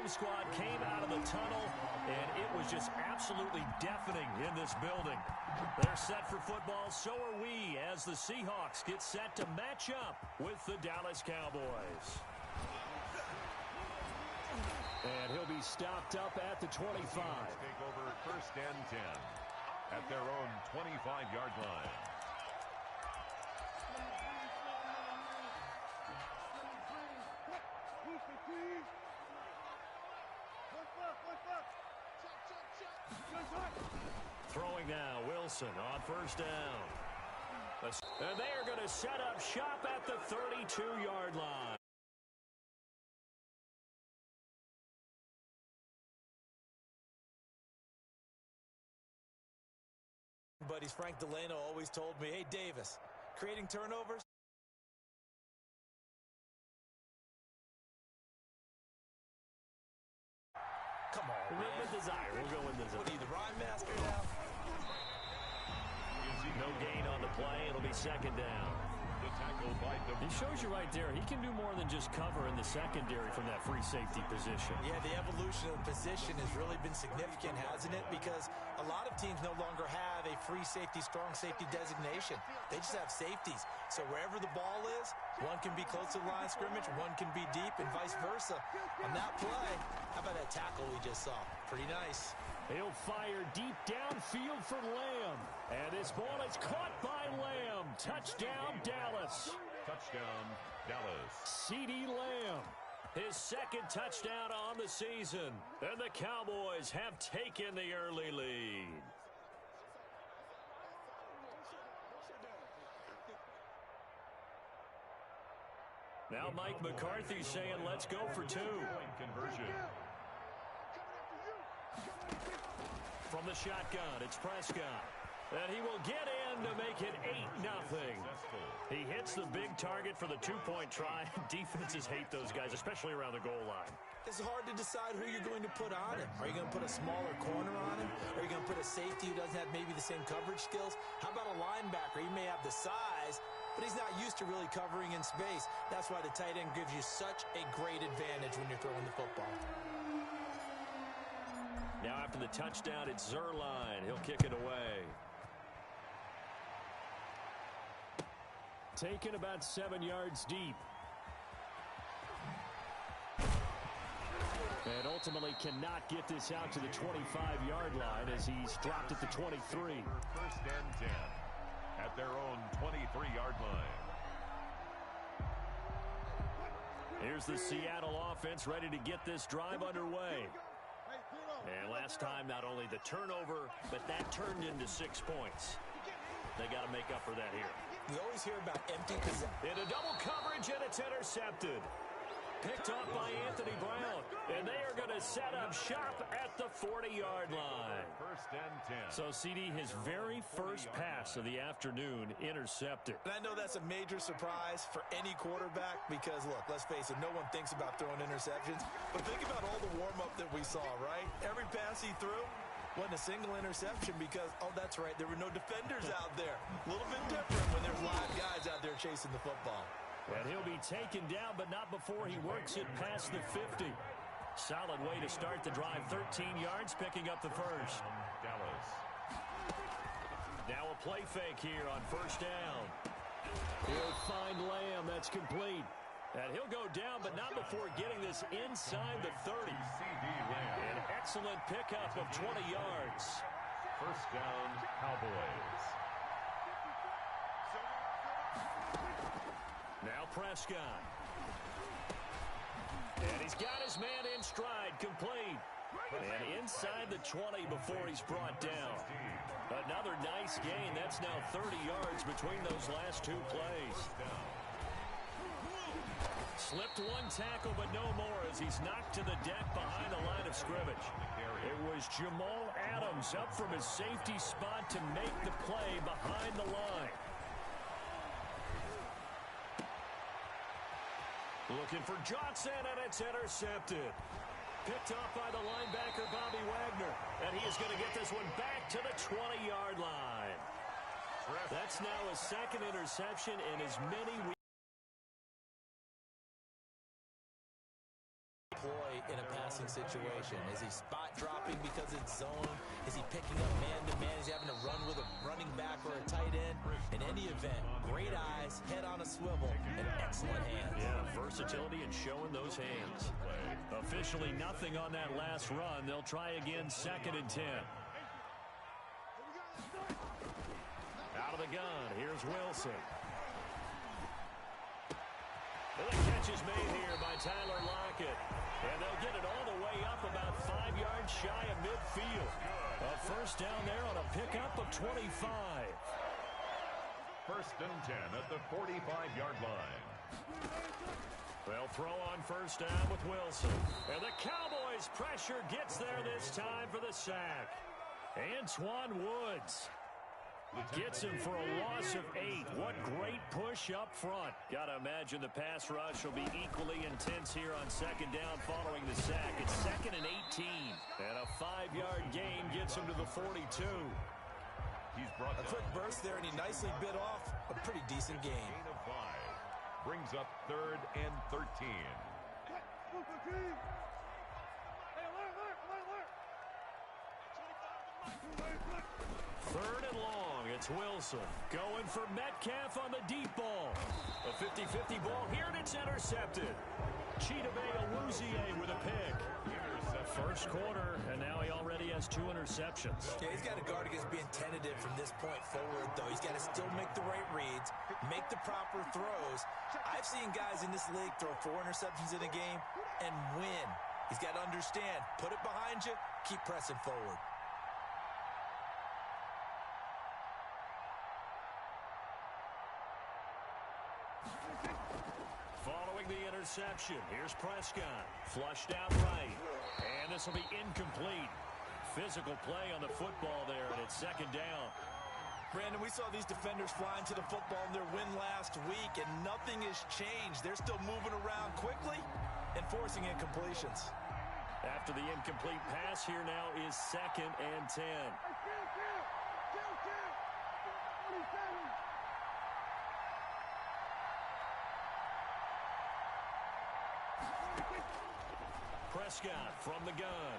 home squad came out of the tunnel, and it was just absolutely deafening in this building. They're set for football, so are we, as the Seahawks get set to match up with the Dallas Cowboys. And he'll be stopped up at the 25. Take over 1st and 10 at their own 25-yard line. Throwing now, Wilson on 1st down. And they are going to set up shop at the 32-yard line. Buddies, Frank Delano always told me, hey, Davis, creating turnovers. Come on, man. With desire. We'll go with desire. What are you, the rhyme master now? No gain on the play. It'll be 2nd down. The tackle by He shows you right there. He can do more than just cover in the secondary from that free safety position. Yeah, the evolution of the position has really been significant, hasn't it? Because a lot of teams no longer have a free safety, strong safety designation. They just have safeties. So wherever the ball is, one can be close to the line of scrimmage, one can be deep, and vice versa. On that play, how about that tackle we just saw? Pretty nice. He'll fire deep downfield for Lamb. And this ball is caught by Lamb. Touchdown, Dallas. Touchdown, Dallas. CeeDee Lamb, his 2nd touchdown on the season. And the Cowboys have taken the early lead. Now Mike McCarthy saying, let's go for 2. Point conversion. From the shotgun, it's Prescott. And he will get in to make it 8-0. He hits the big target for the 2-point try. Defenses hate those guys, especially around the goal line. It's hard to decide who you're going to put on him. Are you going to put a smaller corner on him? Are you going to put a safety who doesn't have maybe the same coverage skills? How about a linebacker? He may have the size, but he's not used to really covering in space. That's why the tight end gives you such a great advantage when you're throwing the football. Now after the touchdown, it's Zuerlein. He'll kick it away. Taken about 7 yards deep. And ultimately cannot get this out to the 25-yard line as he's dropped at the 23. 1st and 10 at their own 23-yard line. Here's the Seattle offense ready to get this drive underway. And last time, not only the turnover, but that turned into 6 points. They got to make up for that here. We always hear about empty possession. Into double coverage, and it's intercepted. Picked off by Anthony Brown. And they are going to set up shop at the 40-yard line. 1st and 10. So, CD, his very first pass of the afternoon intercepted. And I know that's a major surprise for any quarterback because, look, let's face it, no one thinks about throwing interceptions. But think about all the warm-up that we saw, right? Every pass he threw wasn't a single interception because, oh, that's right, there were no defenders out there. A little bit different when there's live guys out there chasing the football. And he'll be taken down, but not before he works it past the 50. Solid way to start the drive. 13 yards, picking up the first. Dallas. Now a play fake here on 1st down. He'll find Lamb. That's complete. And he'll go down, but not before getting this inside the 30. CeeDee Lamb. An excellent pickup of 20 yards. 1st down, Cowboys. Now Prescott. And he's got his man in stride, complete. And inside the 20 before he's brought down. Another nice gain. That's now 30 yards between those last 2 plays. Slipped one tackle, but no more as he's knocked to the deck behind the line of scrimmage. It was Jamal Adams up from his safety spot to make the play behind the line. Looking for Johnson, and it's intercepted. Picked off by the linebacker, Bobby Wagner. And he is going to get this one back to the 20-yard line. That's now his 2nd interception in as many weeks. Ploy in a pass passing situation. Is he spot dropping because it's zone? Is he picking up man-to-man? Is he having to run with a running back or a tight end? In any event, great eyes, head on a swivel, and excellent hands. Yeah, versatility and showing those hands. Officially nothing on that last run. They'll try again, 2nd and 10. Out of the gun, here's Wilson. The catch is made here by Tyler Lockett. And they'll get it all the way up about 5 yards shy of midfield. A first down there on a pickup of 25. 1st and 10 at the 45-yard line. They'll throw on first down with Wilson. And the Cowboys' pressure gets there this time for the sack. Antoine Woods gets him for a loss of 8. What great push up front. Gotta imagine the pass rush will be equally intense here on 2nd down following the sack. It's 2nd and 18. And a 5-yard gain gets him to the 42. He's brought a quick burst there, and he nicely bit off a pretty decent gain. Gain of 5. Brings up 3rd and 13. Third and long, it's Wilson. Going for Metcalf on the deep ball. A 50-50 ball here, and it's intercepted. Chidobe Awuzie with a pick. First quarter, and now he already has 2 interceptions. Yeah, he's got to guard against being tentative from this point forward, though. He's got to still make the right reads, make the proper throws. I've seen guys in this league throw 4 interceptions in a game and win. He's got to understand, put it behind you, keep pressing forward. Following the interception, here's Prescott. Flushed out right. And this will be incomplete. Physical play on the football there, and it's 2nd down. Brandon, we saw these defenders flying to the football in their win last week, and nothing has changed. They're still moving around quickly and forcing incompletions. After the incomplete pass, here now is 2nd and 10. Prescott from the gun.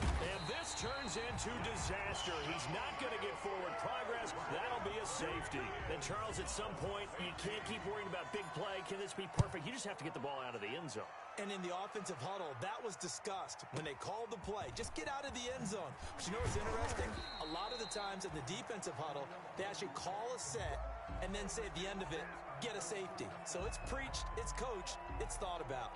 And this turns into disaster. He's not going to get forward progress. That'll be a safety. And Charles, at some point, you can't keep worrying about big play. Can this be perfect? You just have to get the ball out of the end zone. And in the offensive huddle, that was discussed when they called the play. Just get out of the end zone. But you know what's interesting? A lot of the times in the defensive huddle, they actually call a set and then say at the end of it, get a safety. So it's preached, it's coached, it's thought about.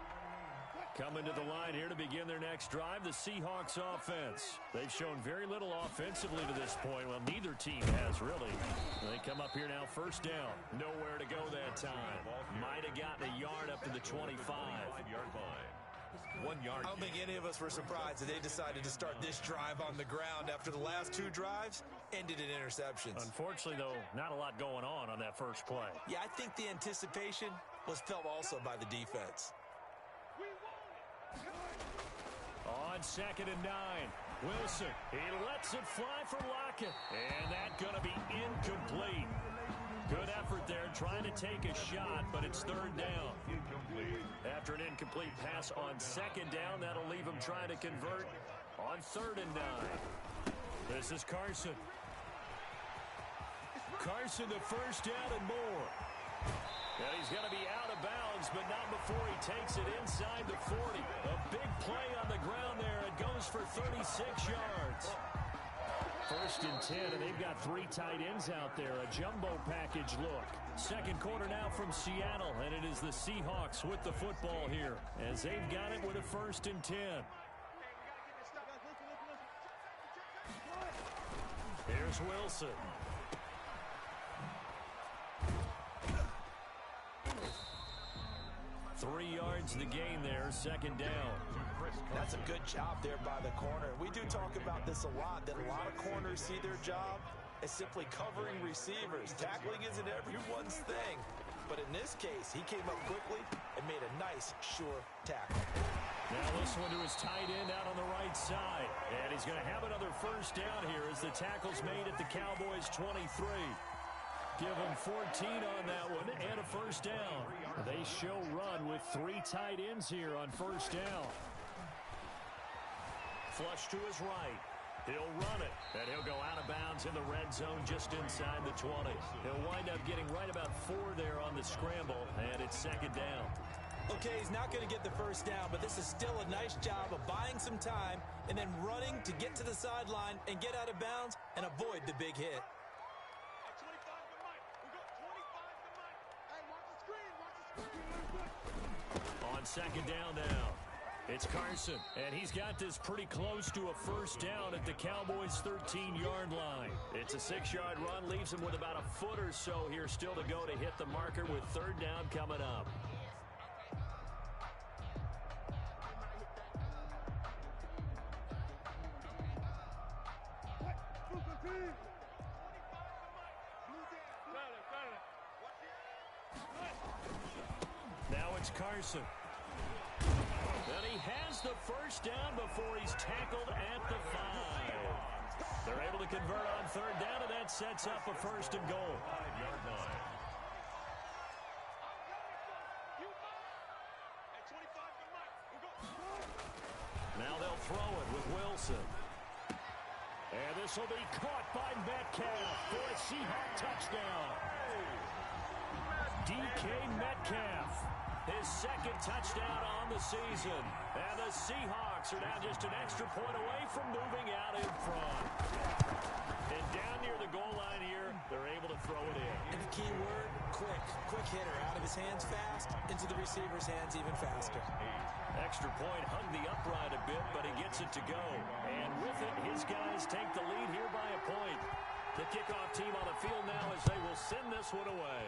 Coming to the line here to begin their next drive, the Seahawks offense. They've shown very little offensively to this point. Well, neither team has, really. They come up here now, first down. Nowhere to go that time. Might have gotten a yard up to the 25-yard line. 1 yard. I don't think any of us were surprised that they decided to start this drive on the ground after the last 2 drives ended in interceptions. Unfortunately, though, not a lot going on that first play. Yeah, I think the anticipation was felt also by the defense. On 2nd and 9, Wilson, he lets it fly for Lockett, and that's going to be incomplete. Good effort there, trying to take a shot, but it's 3rd down. Incomplete. After an incomplete pass on 2nd down, that'll leave him trying to convert on 3rd and 9. This is Carson. Carson, the first down and more. And he's going to be out of bounds, but not before he takes it inside the 40. A big play on the ground there. It goes for 36 yards. 1st and 10, and they've got 3 tight ends out there. A jumbo package look. Second quarter now from Seattle, and it is the Seahawks with the football here as they've got it with a 1st and 10. Here's Wilson. 3 yards the gain there, 2nd down. That's a good job there by the corner. We do talk about this a lot, that a lot of corners see their job as simply covering receivers. Tackling isn't everyone's thing. But in this case, he came up quickly and made a nice, sure tackle. Now this one to his tight end out on the right side. And he's going to have another first down here as the tackle's made at the Cowboys' 23. Give them 14 on that one and a first down. They show run with 3 tight ends here on first down. Flush to his right. He'll run it, and he'll go out of bounds in the red zone just inside the 20. He'll wind up getting right about 4 there on the scramble, and it's second down. Okay, he's not going to get the first down, but this is still a nice job of buying some time and then running to get to the sideline and get out of bounds and avoid the big hit. On second down now, it's Carson, and he's got this pretty close to a first down at the Cowboys' 13-yard line. It's a 6-yard run, leaves him with about a foot or so here still to go to hit the marker with third down coming up. Now it's Carson. And he has the first down before he's tackled at the 5. They're able to convert on third down, and that sets up a first and goal. 5-yard line. Now they'll throw it with Wilson. And this will be caught by Metcalf for a Seahawk touchdown. DK Metcalf, his second touchdown on the season. And the Seahawks are now just an extra point away from moving out in front. And down near the goal line here, they're able to throw it in. And the key word, quick. Quick hitter. Out of his hands fast, into the receiver's hands even faster. Extra point hugged the upright a bit, but he gets it to go. And with it, his guys take the lead here by a point. The kickoff team on the field now as they will send this one away.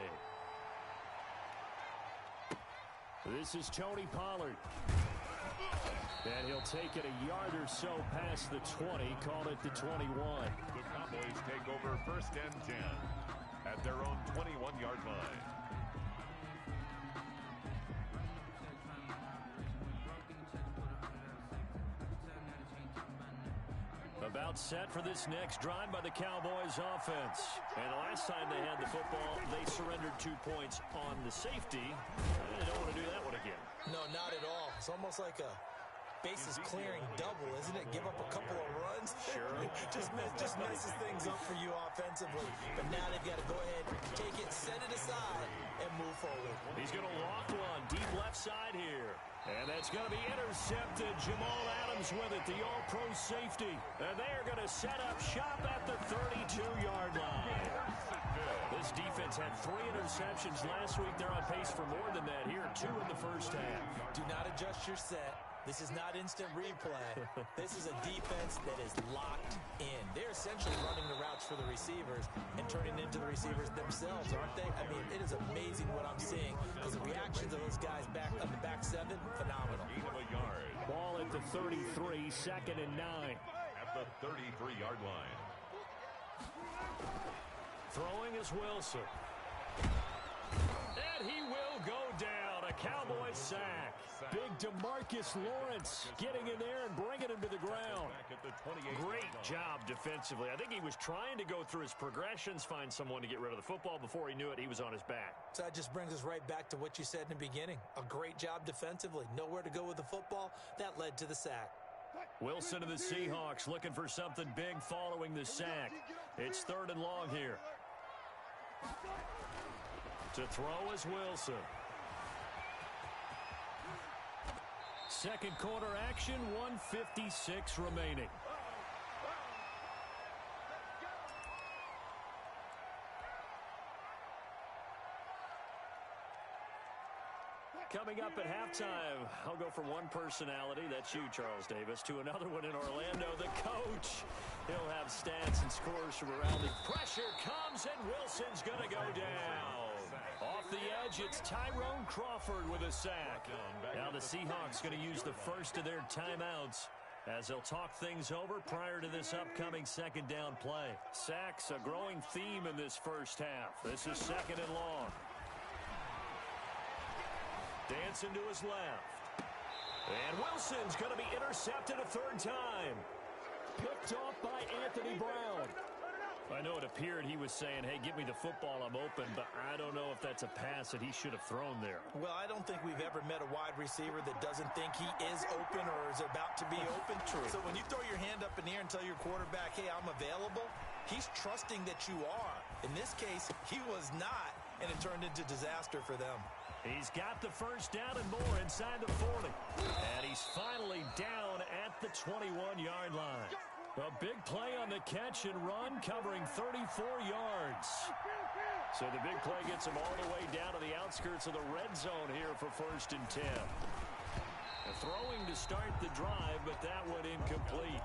This is Tony Pollard. And he'll take it a yard or so past the 20, call it the 21. The Cowboys take over first and 10 at their own 21-yard line. About set for this next drive by the Cowboys offense. And the last time they had the football, they surrendered 2 points on the safety. They don't want to do that one again. No, not at all. It's almost like a bases clearing double, isn't it? Give up a couple of runs. Sure. just messes things up for you offensively. But now they've got to go ahead, take it, set it aside, and move forward. He's going to loft one deep left side here. And that's going to be intercepted. Jamal Adams with it, the all-pro safety. And they are going to set up shop at the 32-yard line. This defense had 3 interceptions last week. They're on pace for more than that here, 2 in the first half. Do not adjust your set. This is not instant replay. This is a defense that is locked in. They're essentially running the routes for the receivers and turning into the receivers themselves, aren't they? I mean, it is amazing what I'm seeing because the reactions of those guys back on the back 7, phenomenal. Gain of a yard. Ball at the 33, second and 9. At the 33-yard line. Throwing is Wilson. And he will go down. A Cowboys sack. Big DeMarcus Lawrence getting in there and bringing him to the ground. Great job defensively. I think he was trying to go through his progressions, find someone to get rid of the football. Before he knew it, he was on his back. So that just brings us right back to what you said in the beginning. A great job defensively. Nowhere to go with the football. That led to the sack. Wilson and the Seahawks looking for something big following the sack. It's third and long here. To throw is Wilson. Second quarter action, 1:56 remaining. Coming up at halftime, I'll go from one personality, that's you, Charles Davis, to another one in Orlando, the coach. He'll have stats and scores from around the pressure comes, and Wilson's going to go down. Off the edge, it's Tyrone Crawford with a sack. Now the Seahawks going to use the first of their timeouts as they'll talk things over prior to this upcoming second down play. Sacks, a growing theme in this first half. This is second and long. Dancing to his left. And Wilson's going to be intercepted a third time. Picked off by Anthony Brown. I know it appeared he was saying, hey, give me the football, I'm open, but I don't know if that's a pass that he should have thrown there. Well, I don't think we've ever met a wide receiver that doesn't think he is open or is about to be open. True. So when you throw your hand up in the air and tell your quarterback, hey, I'm available, he's trusting that you are. In this case, he was not, and it turned into disaster for them. He's got the first down and more inside the 40. And he's finally down at the 21-yard line. A big play on the catch and run, covering 34 yards. So the big play gets him all the way down to the outskirts of the red zone here for 1st and 10. Throwing to start the drive, but that one incomplete.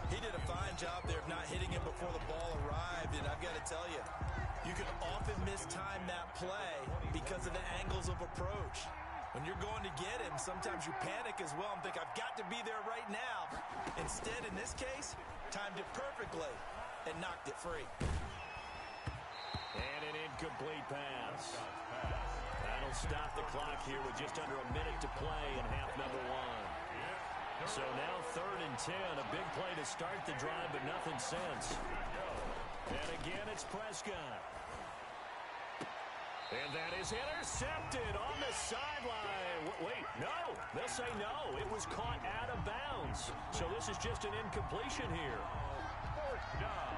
He did a fine job there of not hitting him before the ball arrived, and I've got to tell you, you can often mistime that play because of the angles of approach. When you're going to get him, sometimes you panic as well and think, I've got to be there right now. Instead, in this case, timed it perfectly and knocked it free. And an incomplete pass. That'll stop the clock here with just under a minute to play in half number 1. So now 3rd and 10, a big play to start the drive, but nothing since. And again, it's Prescott. And that is intercepted on the sideline. Wait, no. They'll say no. It was caught out of bounds. So this is just an incompletion here. 4th down.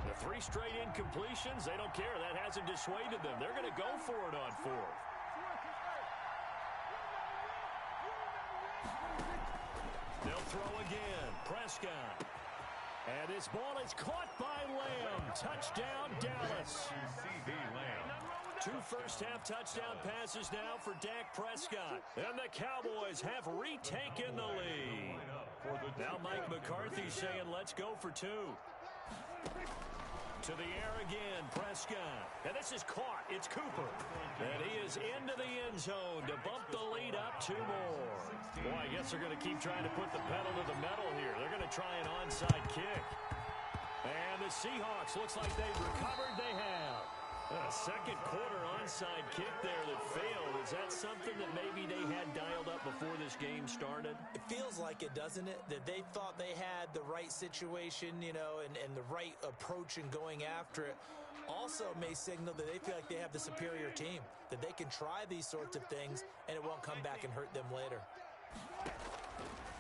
The 3 straight incompletions, they don't care. That hasn't dissuaded them. They're going to go for it on 4th. They'll throw again. Prescott. And this ball is caught by Lamb. Touchdown, Dallas. C.D. Lamb. 2 first-half touchdown passes now for Dak Prescott. And the Cowboys have retaken the lead. Now Mike McCarthy saying, let's go for 2. To the air again, Prescott. And this is caught. It's Cooper. And he is into the end zone to bump the lead up 2 more. Boy, I guess they're going to keep trying to put the pedal to the metal here. They're going to try an onside kick. And the Seahawks, looks like they've recovered. They have. A second quarter onside kick there that failed. Is that something that maybe they had dialed up before this game started? It feels like it, doesn't it? That they thought they had the right situation, you know, and the right approach in going after it. Also may signal that they feel like they have the superior team, that they can try these sorts of things and it won't come back and hurt them later.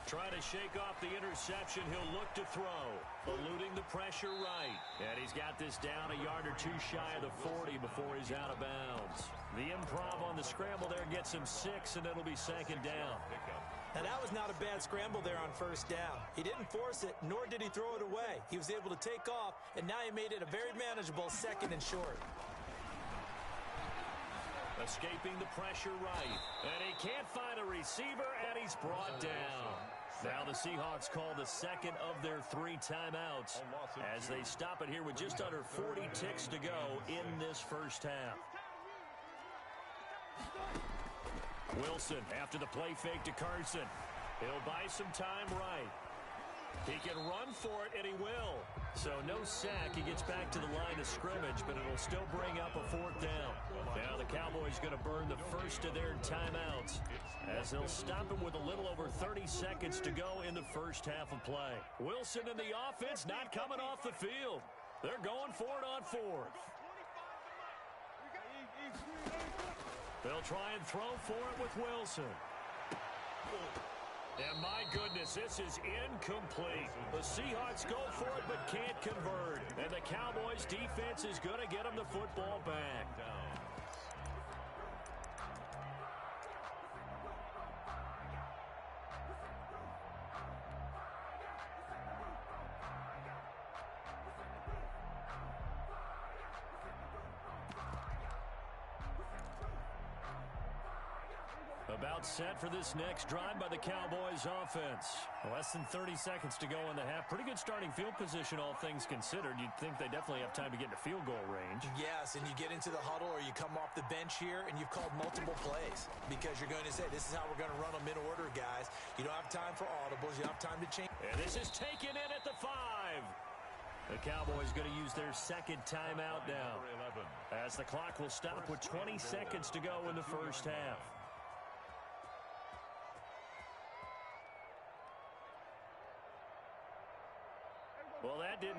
Trying to shake off the interception. He'll look to throw. Eluding the pressure right. And he's got this down a yard or 2 shy of the 40 before he's out of bounds. The improv on the scramble there gets him 6, and it'll be 2nd down. Now, that was not a bad scramble there on 1st down. He didn't force it, nor did he throw it away. He was able to take off, and now he made it a very manageable 2nd and short. Escaping the pressure right. And he can't find a receiver, and he's brought down. Now the Seahawks call the 2nd of their 3 timeouts as they stop it here with just under 40 ticks to go in this first half. Wilson after the play fake to Carson. He'll buy some time right. He can run for it, and he will. So no sack. He gets back to the line of scrimmage, but it'll still bring up a 4th down. Now the Cowboys going to burn the first of their timeouts as they'll stop him with a little over 30 seconds to go in the first half of play. Wilson and the offense not coming off the field. They're going for it on 4th. They'll try and throw for it with Wilson. And my goodness, this is incomplete. The Seahawks go for it but can't convert. And the Cowboys defense is going to get them the football back. About set for this next drive by the Cowboys offense. Less than 30 seconds to go in the half. Pretty good starting field position, all things considered. You'd think they definitely have time to get into field goal range. Yes, and you get into the huddle or you come off the bench here and you've called multiple plays because you're going to say, this is how we're going to run them in order, guys. You don't have time for audibles. You don't have time to change. And this is taken in at the 5. The Cowboys going to use their 2nd timeout now as the clock will stop with 20 seconds to go in the first half.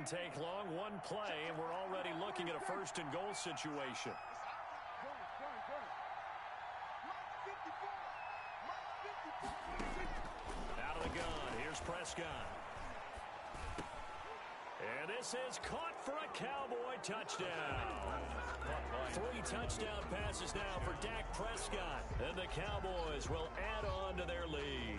take long. One play, and we're already looking at a first-and-goal situation. Out of the gun, here's Prescott. And this is caught for a Cowboy touchdown. 3 touchdown passes now for Dak Prescott. And the Cowboys will add on to their lead.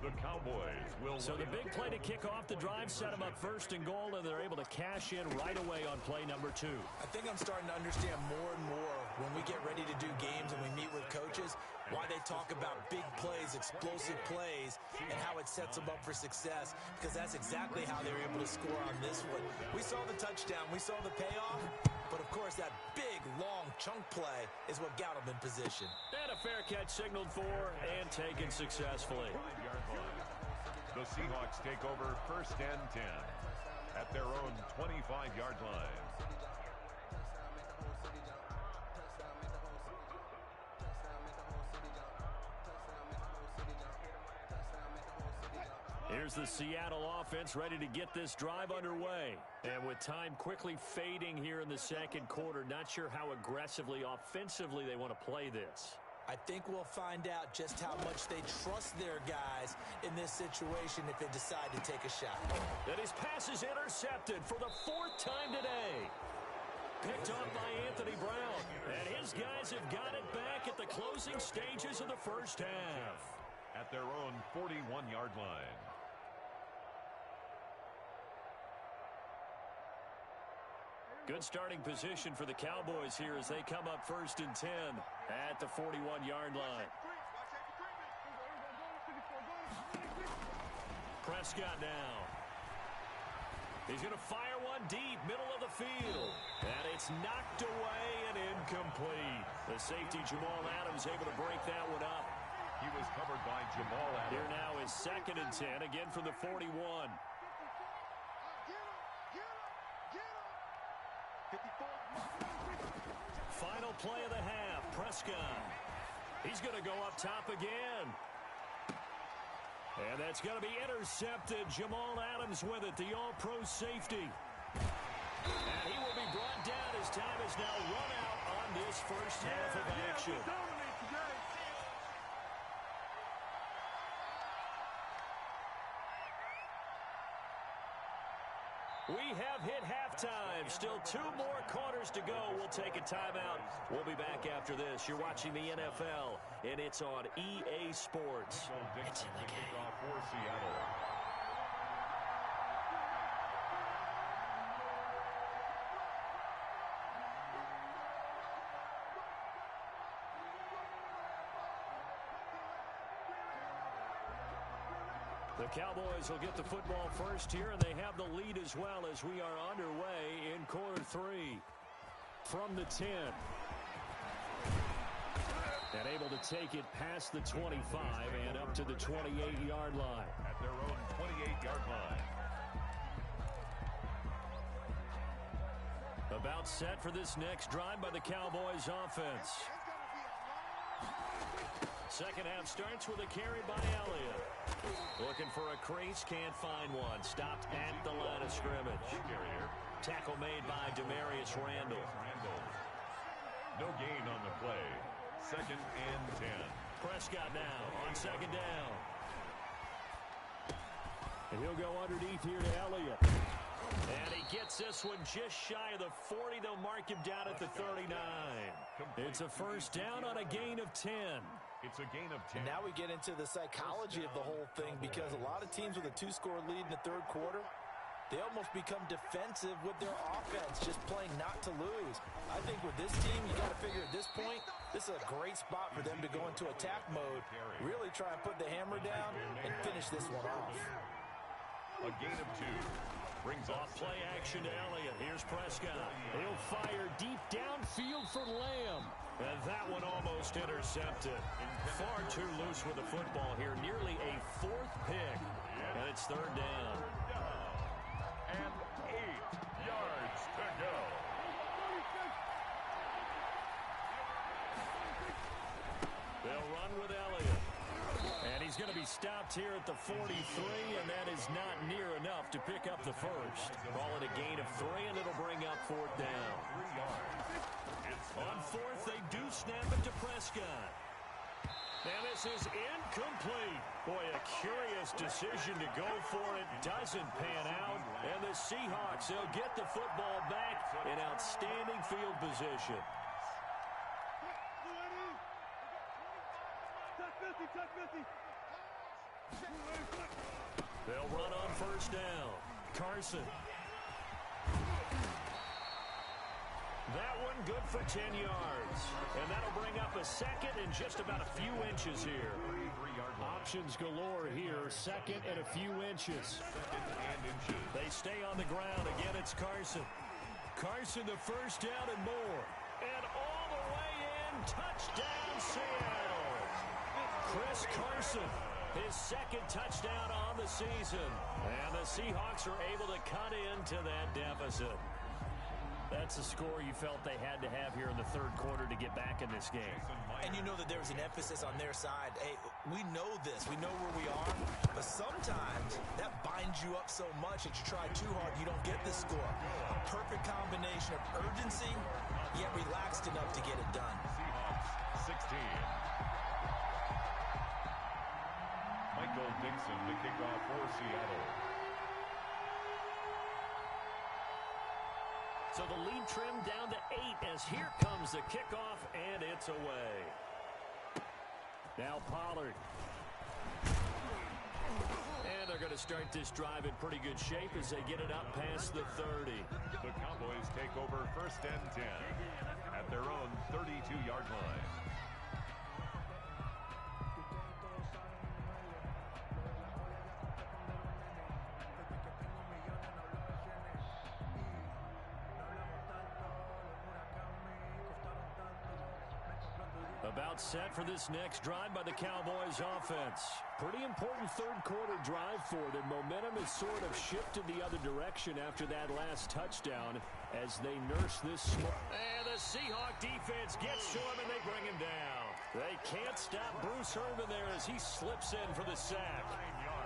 The Cowboys will. So the big play to kick off the drive set them up first and goal, and they're able to cash in right away on play number 2. I think I'm starting to understand more and more when we get ready to do games and we meet with coaches why they talk about big plays, explosive plays, and how it sets them up for success, because that's exactly how they were able to score on this one. We saw the touchdown, we saw the payoff, but of course that big, long chunk play is what got them in position. And a fair catch signaled for and taken successfully. The Seahawks take over first and 10 at their own 25-yard line. Here's the Seattle offense ready to get this drive underway. And with time quickly fading here in the second quarter, not sure how aggressively, offensively they want to play this. I think we'll find out just how much they trust their guys in this situation if they decide to take a shot. And his pass is intercepted for the 4th time today. Picked off by Anthony Brown. And his guys have got it back at the closing stages of the first half. At their own 41-yard line. Good starting position for the Cowboys here as they come up first and 10 at the 41-yard line. Prescott now. He's going to fire one deep, middle of the field. And it's knocked away and incomplete. The safety, Jamal Adams, able to break that one up. He was covered by Jamal Adams. Here now is 2nd and 10, again from the 41. Final play of the half, Prescott. He's going to go up top again. And that's going to be intercepted. Jamal Adams with it, the all-pro safety. And he will be brought down as time is now run out on this first half of action. We have hit halftime. Still 2 more quarters to go. We'll take a timeout. We'll be back after this. You're watching the NFL, and it's on EA Sports. It's in the game. For Seattle. The Cowboys will get the football first here, and they have the lead as well as we are underway in quarter 3. From the 10. And able to take it past the 25 and up to the 28-yard line. At their own 28-yard line. About set for this next drive by the Cowboys offense. Second half starts with a carry by Elliott. Looking for a crease, can't find one. Stopped at the line of scrimmage. Tackle made by Demarius Randall. No gain on the play. 2nd and 10. Prescott now on 2nd down. And he'll go underneath here to Elliott. And he gets this one just shy of the 40. They'll mark him down at the 39. It's a first down on a gain of 10. It's a gain of 10. And now we get into the psychology of the whole thing, because a lot of teams with a 2-score lead in the 3rd quarter, they almost become defensive with their offense, just playing not to lose. I think with this team, you got to figure at this point, this is a great spot for them to go into attack mode, really try and put the hammer down and finish this one off. A gain of 2. Brings off play action to Elliott. Here's Prescott. He'll fire deep downfield for Lamb. And that one almost intercepted. Far too loose with the football here. Nearly a 4th pick. And it's 3rd down. And 8 yards to go. They'll run with Elliott. And he's He's going to be stopped here at the 43, and that is not near enough to pick up the first. Call it a gain of 3, and it'll bring up 4th down. On 4th, they do snap it to Prescott. And this is incomplete. Boy, a curious decision to go for it. Doesn't pan out. And the Seahawks, they'll get the football back in outstanding field position. They'll run on 1st down. Carson. That one good for 10 yards. And that'll bring up a 2nd and just about a few inches here. Options galore here. 2nd and a few inches. They stay on the ground. Again, it's Carson. Carson, the 1st down and more. And all the way in. Touchdown, Seattle. Chris Carson, his 2nd touchdown on the season. And the Seahawks are able to cut into that deficit. That's a score you felt they had to have here in the 3rd quarter to get back in this game. And you know that there was an emphasis on their side. Hey, we know this. We know where we are. But sometimes that binds you up so much that you try too hard, you don't get the score. A perfect combination of urgency, yet relaxed enough to get it done. Seahawks 16. Michael Dixon, the kickoff for Seattle. So the lead trimmed down to 8 as here comes the kickoff, and it's away. Now Pollard. And they're going to start this drive in pretty good shape as they get it up past the 30. The Cowboys take over 1st and 10 at their own 32-yard line. About set for this next drive by the Cowboys offense. Pretty important 3rd quarter drive for them. Momentum has sort of shifted the other direction after that last touchdown as they nurse this. And the Seahawk defense gets to him and they bring him down. They can't stop Bruce Irvin there as he slips in for the sack.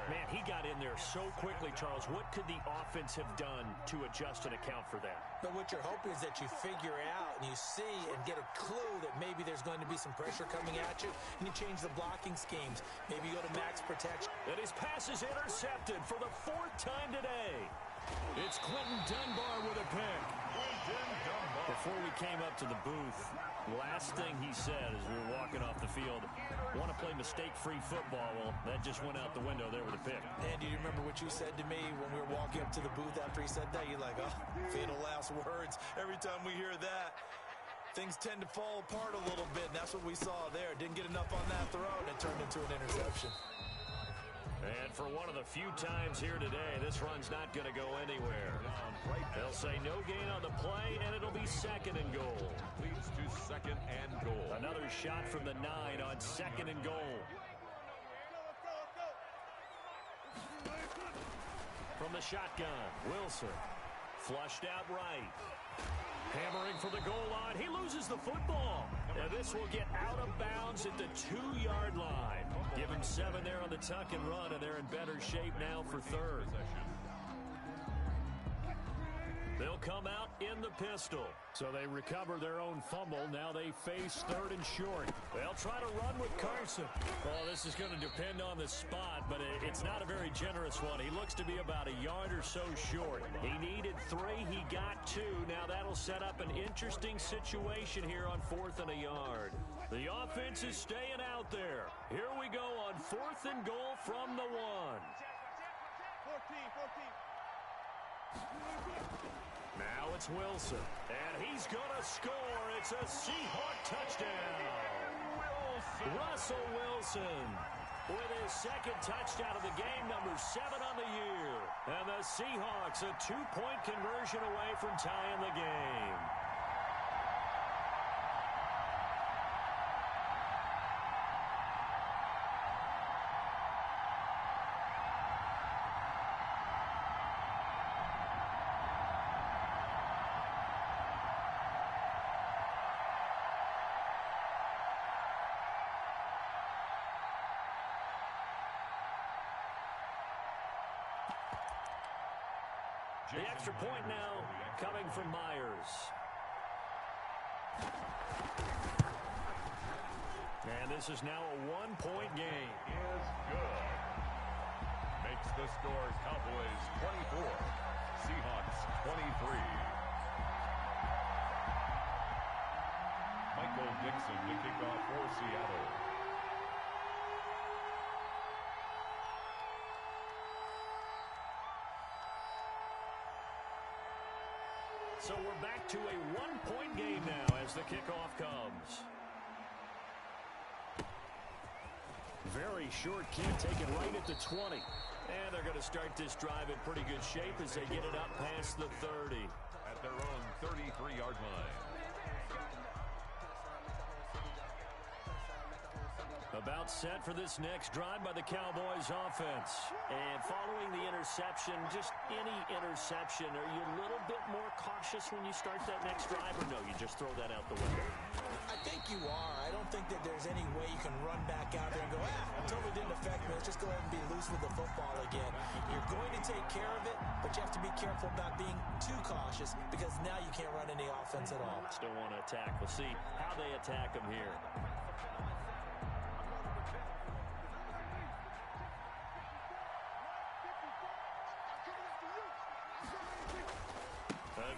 Man, he got in there so quickly, Charles. What could the offense have done to adjust and account for that? But what you're hoping is that you figure out and you see and get a clue that maybe there's going to be some pressure coming at you, and you change the blocking schemes. Maybe you go to max protection. And his pass is intercepted for the 4th time today. It's Quentin Dunbar with a pick. Before we came up to the booth, last thing he said as we were walking off the field, want to play mistake-free football. Well, that just went out the window there with a pick. And do you remember what you said to me when we were walking up to the booth after he said that? You're like, oh, fatal last words. Every time we hear that, things tend to fall apart a little bit, and that's what we saw there. Didn't get enough on that throw, and it turned into an interception. And for one of the few times here today, this run's not going to go anywhere. They'll say no gain on the play, and it'll be 2nd and goal. Leads to 2nd and goal. Another shot from the 9 on 2nd and goal. From the shotgun, Wilson. Flushed out right. Hammering for the goal line. He loses the football. And this will get out of bounds at the 2-yard line. Give him 7 there on the tuck and run, and they're in better shape now for 3rd. They'll come out in the pistol. So they recover their own fumble. Now they face 3rd and short. They'll try to run with Carson. Oh, this is going to depend on the spot, but it's not a very generous one. He looks to be about a yard or so short. He needed 3. He got 2. Now that'll set up an interesting situation here on 4th and a yard. The offense is staying out there. Here we go on 4th and goal from the 1. 14. Now it's Wilson, and he's going to score. It's a Seahawk touchdown. Russell Wilson with his 2nd touchdown of the game, number 7 on the year. And the Seahawks a 2-point conversion away from tying the game. The extra point now coming from Myers. And this is now a one-point game. Is good. Makes the score Cowboys 24, Seahawks 23. Michael Dixon to kick off for Seattle. So we're back to a one-point game now as the kickoff comes. Very short kick taken right at the 20. And they're going to start this drive in pretty good shape as they get it up past the 30. At their own 33-yard line. About set for this next drive by the Cowboys offense. And following the interception, just any interception, are you a little bit more cautious when you start that next drive, or no, you just throw that out the window? I think you are. I don't think that there's any way you can run back out there and go, it totally didn't affect me. Let's just go ahead and be loose with the football again. You're going to take care of it, but you have to be careful about being too cautious because now you can't run any offense at all. Still want to attack. We'll see how they attack them here.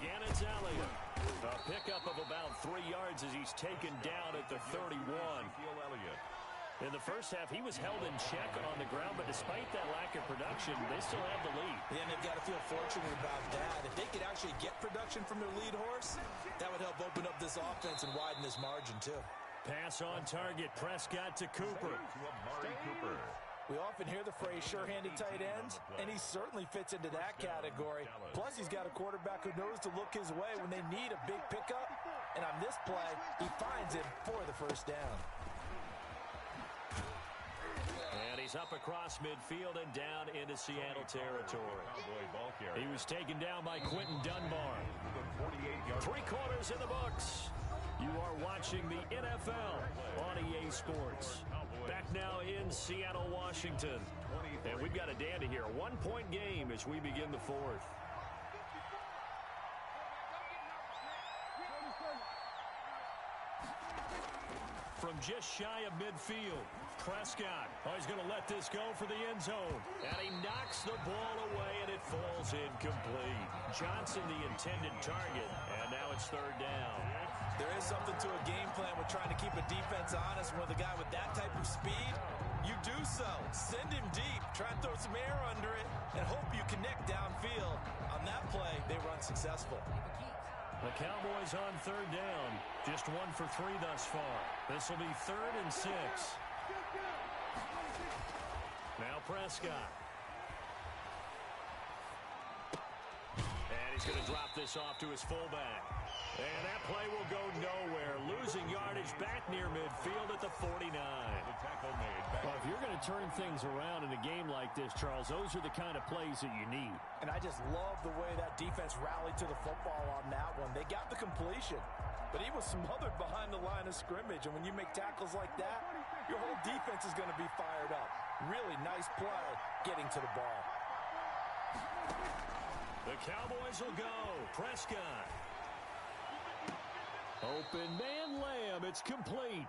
Again, it's Elliott. A pickup of about 3 yards as he's taken down at the 31. In the first half, he was held in check on the ground, but despite that lack of production, they still have the lead. And they've got to feel fortunate about that. If they could actually get production from their lead horse, that would help open up this offense and widen this margin, too. Pass on target. Prescott to Cooper. We often hear the phrase sure-handed tight ends, and he certainly fits into that category. Plus, he's got a quarterback who knows to look his way when they need a big pickup. And on this play, he finds him for the first down. And he's up across midfield and down into Seattle territory. He was taken down by Quentin Dunbar. 3 quarters in the books. You are watching the NFL on EA Sports. Back now in Seattle, Washington. And we've got a dandy here. A one-point game as we begin the fourth. From just shy of midfield, Prescott. Oh, he's going to let this go for the end zone. And he knocks the ball away, and it falls incomplete. Johnson, the intended target, and now it's third down. There is something to a game plan with trying to keep a defense honest with a guy with that type of speed. You do so. Send him deep. Try and throw some air under it and hope you connect downfield. On that play, they run successful. The Cowboys on third down. Just 1 for 3 thus far. This will be 3rd and 6. Now Prescott. And he's going to drop this off to his fullback. And that play will go nowhere. Losing yardage back near midfield at the 49. Well, if you're going to turn things around in a game like this, Charles, those are the kind of plays that you need. And I just love the way that defense rallied to the football on that one. They got the completion, but he was smothered behind the line of scrimmage. And when you make tackles like that, your whole defense is going to be fired up. Really nice play getting to the ball. The Cowboys will go. Prescott. Open man Lamb. It's complete.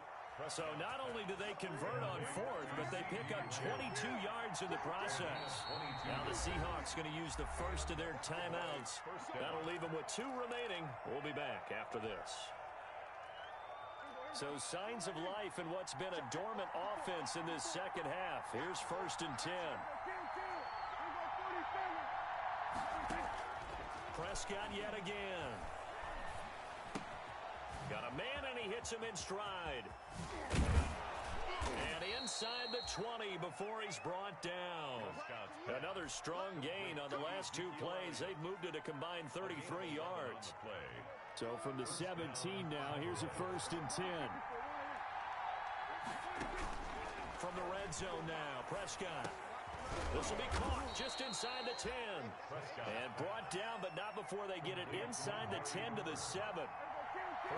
So not only do they convert on 4th, but they pick up 22 yards in the process. Now the Seahawks going to use the first of their timeouts. That'll leave them with 2 remaining. We'll be back after this. So signs of life in what's been a dormant offense in this second half. Here's 1st and 10. Prescott yet again. Got a man, and he hits him in stride. And inside the 20 before he's brought down. Another strong gain on the last 2 plays. They've moved it a combined 33 yards. So from the 17 now, here's a 1st and 10. From the red zone now, Prescott. This will be caught just inside the 10. And brought down, but not before they get it inside the 10 to the 7.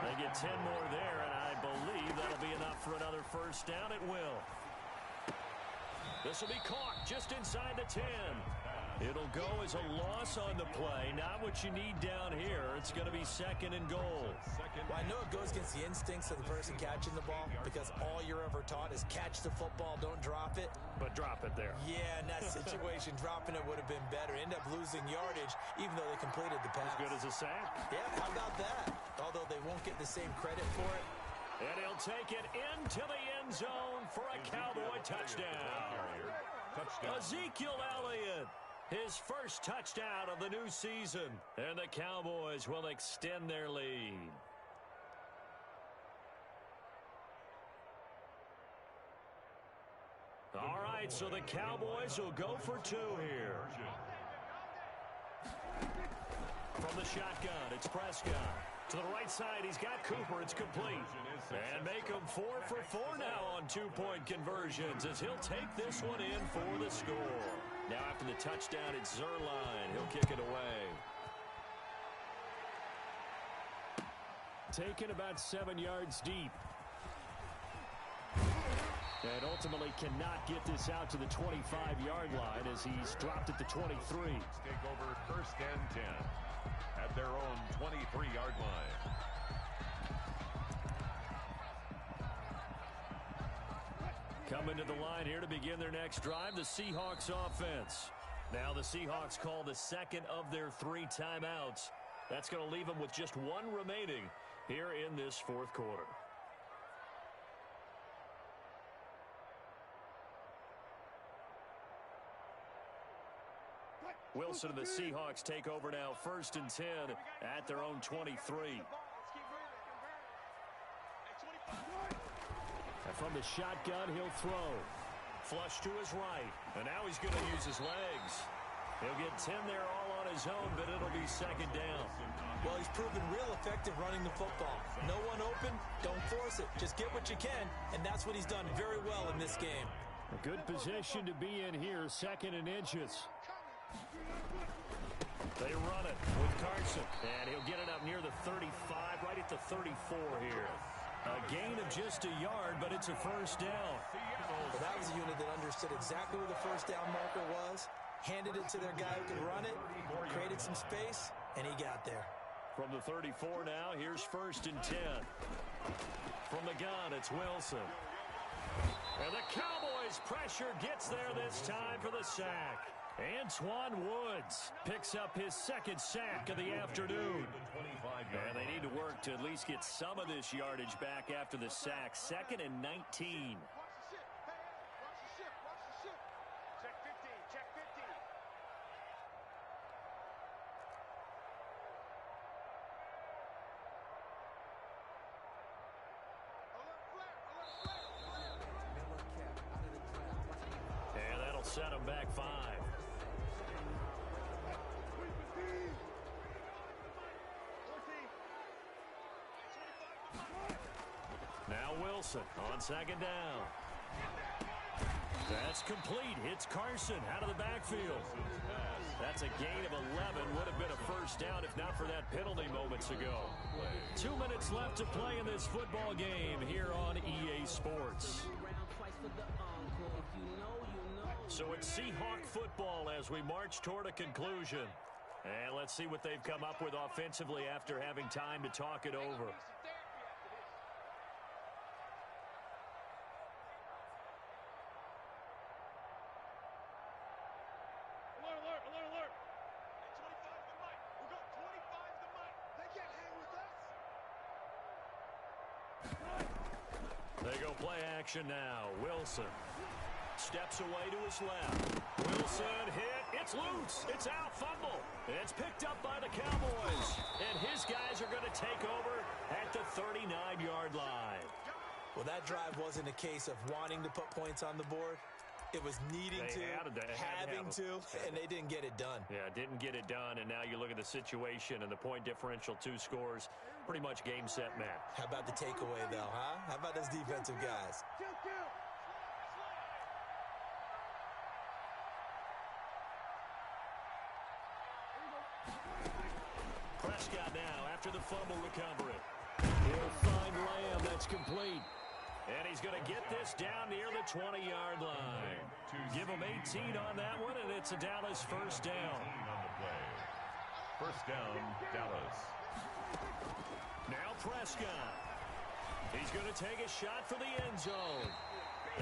They get 10 more there, and I believe that'll be enough for another first down. It will. This will be caught just inside the 10. It'll go as a loss on the play. Not what you need down here. It's going to be 2nd and goal. Well, I know it goes against the instincts of the person catching the ball because all you're ever taught is catch the football, don't drop it. But drop it there. Yeah, in that situation, dropping it would have been better. End up losing yardage, even though they completed the pass. As good as a sack. Yeah, how about that? Although they won't get the same credit for it. And he'll take it into the end zone for a Cowboy touchdown. Ezekiel Elliott, his first touchdown of the new season. And the Cowboys will extend their lead. All right, so the Cowboys will go for 2 here. From the shotgun, it's Prescott. To the right side, he's got Cooper. It's complete. And make him 4 for 4 now on 2-point conversions as he'll take this one in for the score. Now after the touchdown, it's Zerline. He'll kick it away. Taken about 7 yards deep. And ultimately cannot get this out to the 25-yard line as he's dropped at the 23. Take over 1st and 10 at their own 23-yard line. Coming to the line here to begin their next drive, the Seahawks offense. Now the Seahawks call the 2nd of their 3 timeouts. That's going to leave them with just 1 remaining here in this 4th quarter. Wilson and the Seahawks take over now 1st and 10 at their own 23. And from the shotgun, he'll throw. Flush to his right. And now he's going to use his legs. He'll get 10 there all on his own, but it'll be 2nd down. Well, he's proven real effective running the football. No one open, don't force it. Just get what you can, and that's what he's done very well in this game. A good position to be in here, 2nd and inches. They run it with Carson, and he'll get it up near the 35, right at the 34 here. A gain of just a yard, but it's a 1st down. Well, that was a unit that understood exactly where the 1st down marker was, handed it to their guy who could run it, created some space, and he got there. From the 34 now, here's 1st and 10. From the gun, it's Wilson. And the Cowboys' pressure gets there this time for the sack. Antoine Woods picks up his 2nd sack of the afternoon. And they need to work to at least get some of this yardage back after the sack. 2nd and 19. And that'll set them back 5. Now Wilson on 2nd down. That's complete. It's Carson out of the backfield. That's a gain of 11. Would have been a 1st down if not for that penalty moments ago. 2 minutes left to play in this football game here on EA Sports. So it's Seahawk football as we march toward a conclusion. And let's see what they've come up with offensively after having time to talk it over. They go play action now. Wilson steps away to his left. Wilson hit. It's loose. It's out. Fumble. It's picked up by the Cowboys. And his guys are going to take over at the 39-yard line. Well, that drive wasn't a case of wanting to put points on the board. It was needing having to, and they didn't get it done. Yeah, didn't get it done, and now you look at the situation and the point differential, 2 scores, pretty much game, set, match. How about the takeaway, though, huh? How about those defensive guys? Prescott now after the fumble recovery. He'll find Lamb. That's complete. And he's going to get this down near the 20-yard line. Give him 18 on that one, and it's a Dallas first down. On the play. First down, Dallas. Now Prescott. He's going to take a shot for the end zone.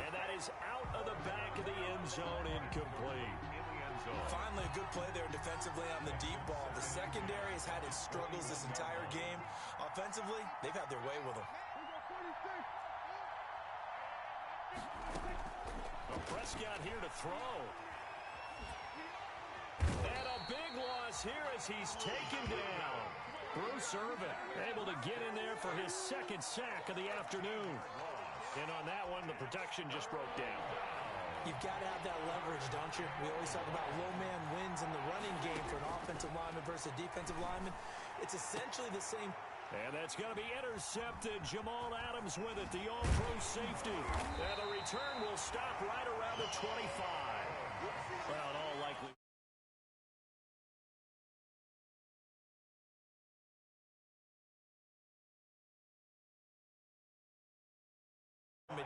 And that is out of the back of the end zone, incomplete. Finally, a good play there defensively on the deep ball. The secondary has had its struggles this entire game. Offensively, they've had their way with them. Prescott here to throw. And a big loss here as he's taken down. Bruce Irvin able to get in there for his second sack of the afternoon. And on that one, the protection just broke down. You've got to have that leverage, don't you? We always talk about low man wins in the running game for an offensive lineman versus a defensive lineman. It's essentially the same. And that's going to be intercepted. Jamal Adams with it, the all-pro safety. And the return will stop right around the 25. Well, in all likelihood.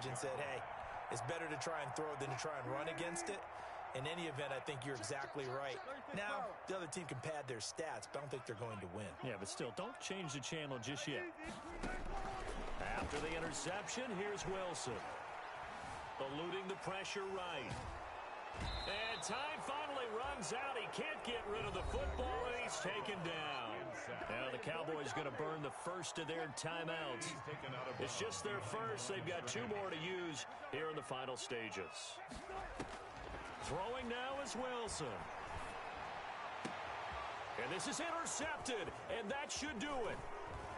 And said, hey, it's better to try and throw than to try and run against it. In any event, I think you're exactly right. Now, the other team can pad their stats, but I don't think they're going to win. Yeah, but still, don't change the channel just yet. After the interception, here's Wilson. Eluding the pressure right. And time finally runs out. He can't get rid of the football, and he's taken down. Now the Cowboys going to burn the first of their timeouts. It's just their first. They've got 2 more to use here in the final stages. Throwing now is Wilson. And this is intercepted, and that should do it.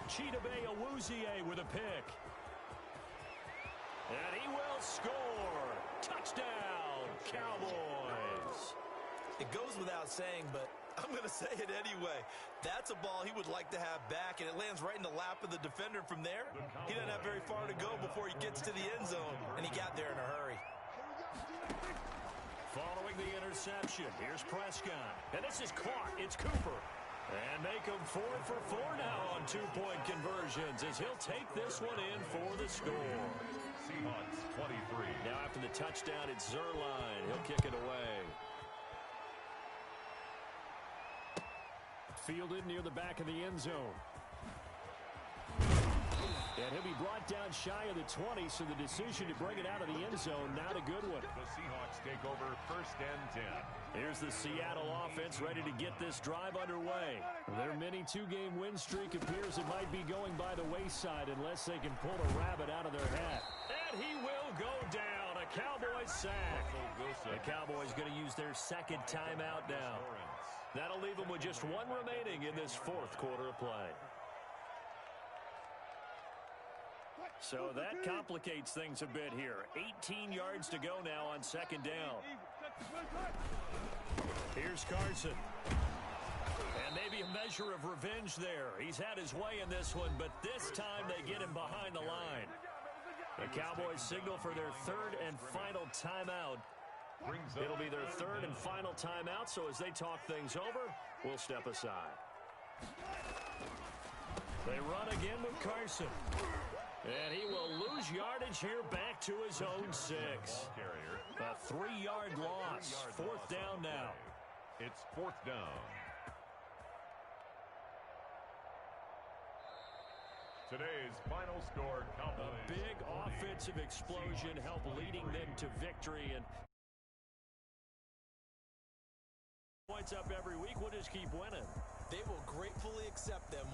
Chidobe Awuzie with a pick. And he will score. Touchdown, Cowboys. It goes without saying, but I'm going to say it anyway. That's a ball he would like to have back, and it lands right in the lap of the defender from there. He doesn't have very far to go before he gets to the end zone, and he got there in a hurry. Following the interception, here's Prescott. And this is caught. It's Cooper. And make him 4 for 4 now on 2-point conversions as he'll take this one in for the score. Seahawks 23. Now after the touchdown, it's Zerline. He'll kick it away. Fielded near the back of the end zone. And he'll be brought down shy of the 20, so the decision to bring it out of the end zone, not a good one. The Seahawks take over first and 10. Here's the Seattle offense ready to get this drive underway. Their mini 2-game win streak appears it might be going by the wayside unless they can pull a rabbit out of their hat. And he will go down. A Cowboys sack. The Cowboys going to use their second timeout now. That'll leave them with just 1 remaining in this 4th quarter of play. So that complicates things a bit here. 18 yards to go now on second down. Here's Carson. And maybe a measure of revenge there. He's had his way in this one, but this time they get him behind the line. The Cowboys signal for their 3rd and final timeout. It'll be their 3rd and final timeout, so as they talk things over, we'll step aside. They run again with Carson. And he will lose yardage here back to his own 6. A 3-yard loss. 4th down now. It's 4th down. Today's final score, Cowboys. A big offensive explosion helped leading them to victory. And points up every week. We'll just keep winning. They will gratefully accept them.